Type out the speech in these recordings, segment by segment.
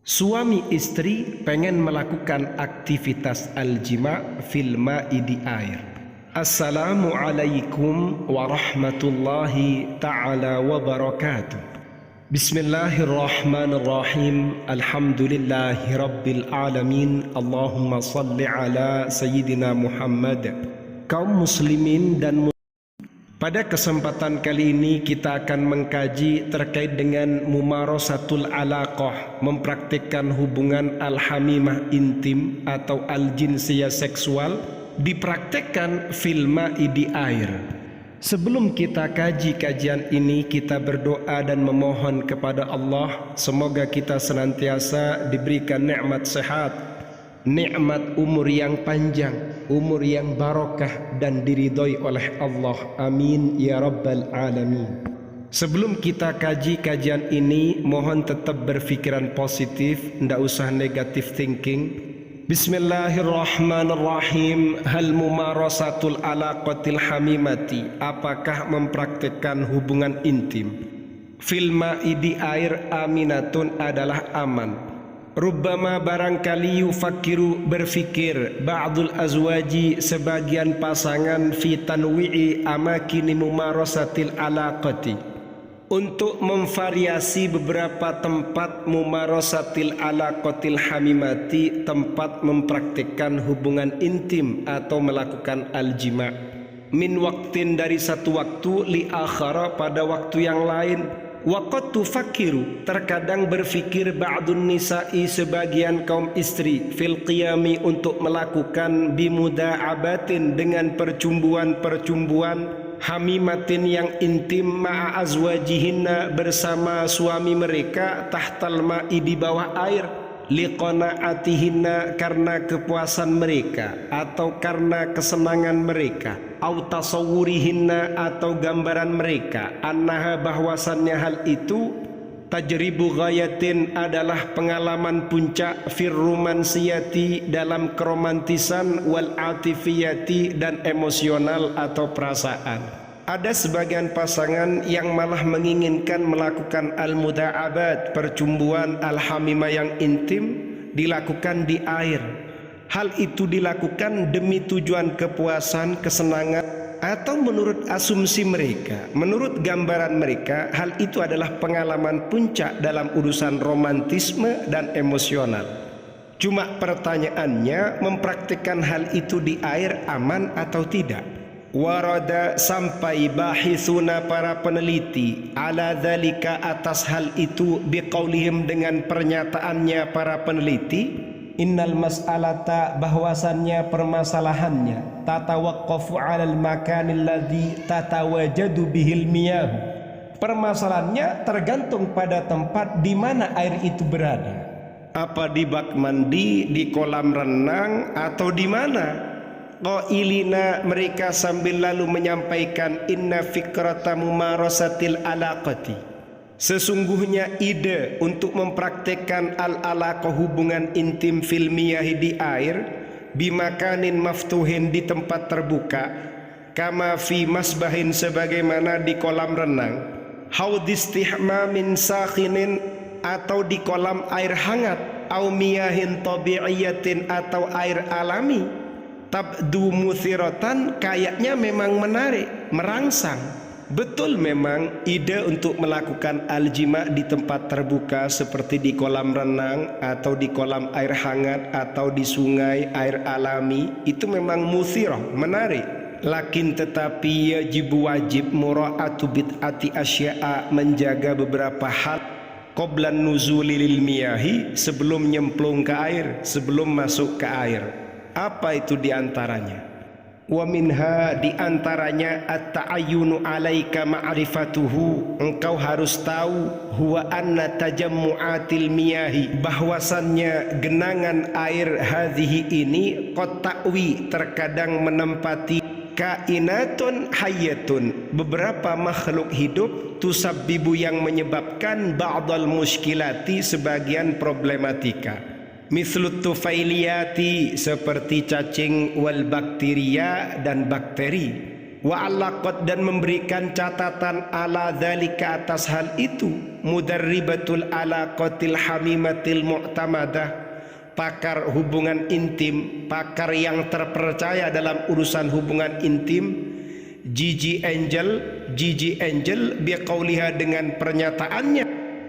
Suami istri pengen melakukan aktivitas al-jima' fil ma'i di air. Assalamualaikum warahmatullahi ta'ala wabarakatuh. Bismillahirrahmanirrahim. Alhamdulillahi rabbil alamin. Allahumma salli ala sayyidina Muhammad. Kaum muslimin dan pada kesempatan kali ini kita akan mengkaji terkait dengan mumarasatul alaqah, mempraktikkan hubungan al-hamimah intim atau al-jinsiyah seksual, dipraktikkan fil ma'i di air. Sebelum kita kaji kajian ini, kita berdoa dan memohon kepada Allah semoga kita senantiasa diberikan nikmat sehat, nikmat umur yang panjang, umur yang barokah dan diridhoi oleh Allah. Amin ya rabbal alamin. Sebelum kita kaji kajian ini, mohon tetap berpikiran positif, ndak usah negative thinking. Bismillahirrahmanirrahim. Hal mumarasatul alaqatil hamimati, apakah mempraktikkan hubungan intim fil ma'i di air aminatun adalah aman. Rubbama barangkali yufakiru berfikir ba'dul azwaji sebagian pasangan fi tanwi'i amakini mumarasatil alaqati, untuk memvariasi beberapa tempat mumarasatil alaqatil hamimati, tempat mempraktikkan hubungan intim atau melakukan al-jima' min waktin dari satu waktu li akhara pada waktu yang lain. Waqad tufakiru terkadang berfikir ba'dun nisa'i sebagian kaum istri fil qiyami untuk melakukan bimuda'abatin dengan percumbuan hamimatin yang intim ma'a azwajihinna bersama suami mereka tahtal ma'i di bawah air liqana'atihinna karena kepuasan mereka atau karena kesenangan mereka, au tasawwurihinna atau gambaran mereka, annaha bahwasannya hal itu tajribu ghayatin adalah pengalaman puncak firrumansiyati dalam keromantisan wal atifiyati dan emosional atau perasaan. Ada sebagian pasangan yang malah menginginkan melakukan al-muda'abat, percumbuan al-hamimah yang intim dilakukan di air. Hal itu dilakukan demi tujuan kepuasan, kesenangan, atau menurut asumsi mereka, menurut gambaran mereka, hal itu adalah pengalaman puncak dalam urusan romantisme dan emosional. Cuma pertanyaannya, mempraktikkan hal itu di air aman atau tidak? Warada sampai bahithuna para peneliti ala dzalika atas hal itu biqaulihim dengan pernyataannya para peneliti, innal mas'alata bahwasannya permasalahannya tatawaqqafu 'alal makanil ladzi tatawajadu bihil miyah. Permasalahannya tergantung pada tempat di mana air itu berada. Apa di bak mandi, di kolam renang, atau di mana? Qailina mereka sambil lalu menyampaikan inna fikrata mumarasatil alaqati, sesungguhnya ide untuk mempraktekkan al-alaqah hubungan intim fil miyahi di air bimakanin maftuhin di tempat terbuka, kama fi masbahin sebagaimana di kolam renang, haudistihmamin sakhinin atau di kolam air hangat, au miyahin tabi'iyatin atau air alami, tabdu muthiratan kayaknya memang menarik, merangsang. Betul memang ide untuk melakukan al-jima' di tempat terbuka seperti di kolam renang atau di kolam air hangat atau di sungai air alami itu memang muthirah, menarik. Lakin tetapi wajib mura'atu bid'ati asya'a, menjaga beberapa hal qoblan nuzuli lil miyahi, sebelum nyemplung ke air, sebelum masuk ke air. Apa itu diantaranya? Wa minha, diantaranya at-ta'ayyunu alaika ma'rifatuhu, engkau harus tahu huwa anna tajammu'atil miyahi, bahwasannya genangan air hadhihi ini qad ta'wi terkadang menempati kainatun hayyatun, beberapa makhluk hidup, tusabbibu yang menyebabkan ba'dal muskilati sebagian problematika, mislut tufailiyati seperti cacing, wal bakteria dan bakteri, Wa allaqat dan memberikan catatan ala dzalika atas hal itu mudarribatul alaqatil hamimatil mu'tamadah, pakar hubungan intim, pakar yang terpercaya dalam urusan hubungan intim, Gigi Angel biqauliha dengan pernyataannya,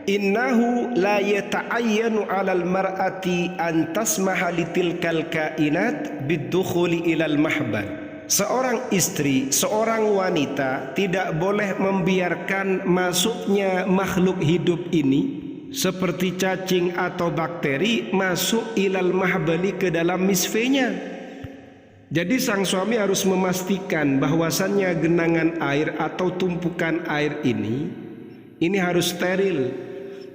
innahu la yata'ayyanu 'alal mar'ati an tasmaha litilkal kainat bidukhuli ilal mahbal. Seorang istri, seorang wanita tidak boleh membiarkan masuknya makhluk hidup ini seperti cacing atau bakteri masuk ilal mahbali ke dalam misfenya. Jadi sang suami harus memastikan bahwasannya genangan air atau tumpukan air ini harus steril.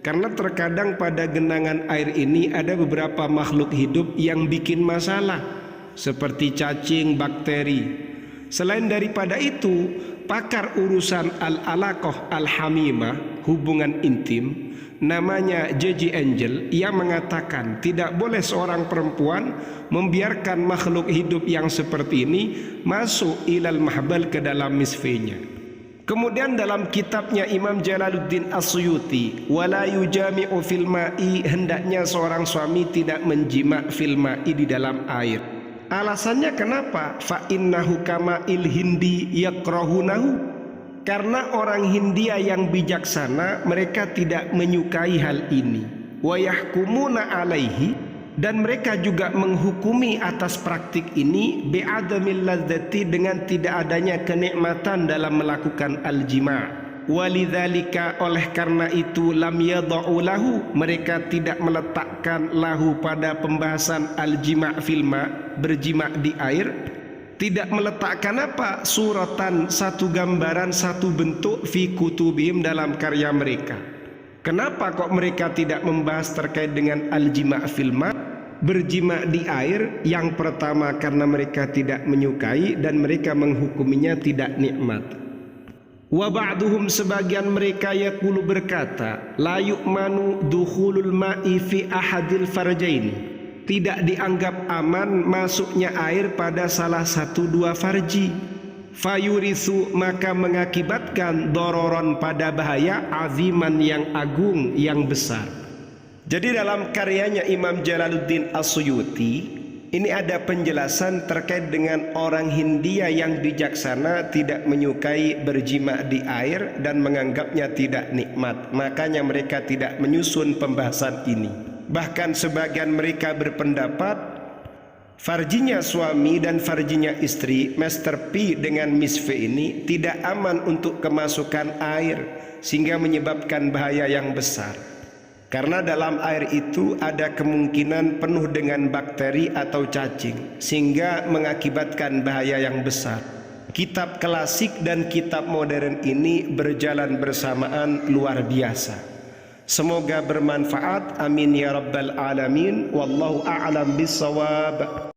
Karena terkadang pada genangan air ini ada beberapa makhluk hidup yang bikin masalah, seperti cacing, bakteri. Selain daripada itu, pakar urusan al-alaqah al-hamimah, hubungan intim, namanya Gigi Angel, yang mengatakan tidak boleh seorang perempuan membiarkan makhluk hidup yang seperti ini masuk ilal mahbal ke dalam misfenya. Kemudian dalam kitabnya Imam Jalaluddin As-Suyuti, wala yujami'u fil ma'i, hendaknya seorang suami tidak menjima' fil ma'i, di dalam air. Alasannya kenapa? Fa innahu kama il hindi yakrahunahu, karena orang Hindia yang bijaksana mereka tidak menyukai hal ini. Wa yahkumuna alaihi, dan mereka juga menghukumi atas praktik ini bi'adamil ladzati, dengan tidak adanya kenikmatan dalam melakukan al-jima'. Walidzalika, oleh karena itu, lam yadha'u lahu, mereka tidak meletakkan lahu pada pembahasan al-jima' filma, berjima' di air, tidak meletakkan apa? Suratan, satu gambaran, satu bentuk, fi kutubihim, dalam karya mereka. Kenapa kok mereka tidak membahas terkait dengan al-jima' filma, berjima' di air? Yang pertama karena mereka tidak menyukai dan mereka menghukuminya tidak nikmat. Wa ba'duhum, sebagian mereka yaqulu berkata, la yu'manu dukhulul ma'i fi ahadil farjaini, tidak dianggap aman masuknya air pada salah satu dua farji. Fayurisu, maka mengakibatkan dororon, pada bahaya, aziman, yang agung, yang besar. Jadi dalam karyanya Imam Jalaluddin As-Suyuti ini ada penjelasan terkait dengan orang Hindia yang bijaksana tidak menyukai berjima' di air dan menganggapnya tidak nikmat. Makanya mereka tidak menyusun pembahasan ini. Bahkan sebagian mereka berpendapat farjinya suami dan farjinya istri, Master P dengan Miss V ini tidak aman untuk kemasukan air, sehingga menyebabkan bahaya yang besar. Karena dalam air itu ada kemungkinan penuh dengan bakteri atau cacing, sehingga mengakibatkan bahaya yang besar. Kitab klasik dan kitab modern ini berjalan bersamaan, luar biasa. Semoga bermanfaat, amin ya rabbal alamin. Wallahu a'lam bissawab.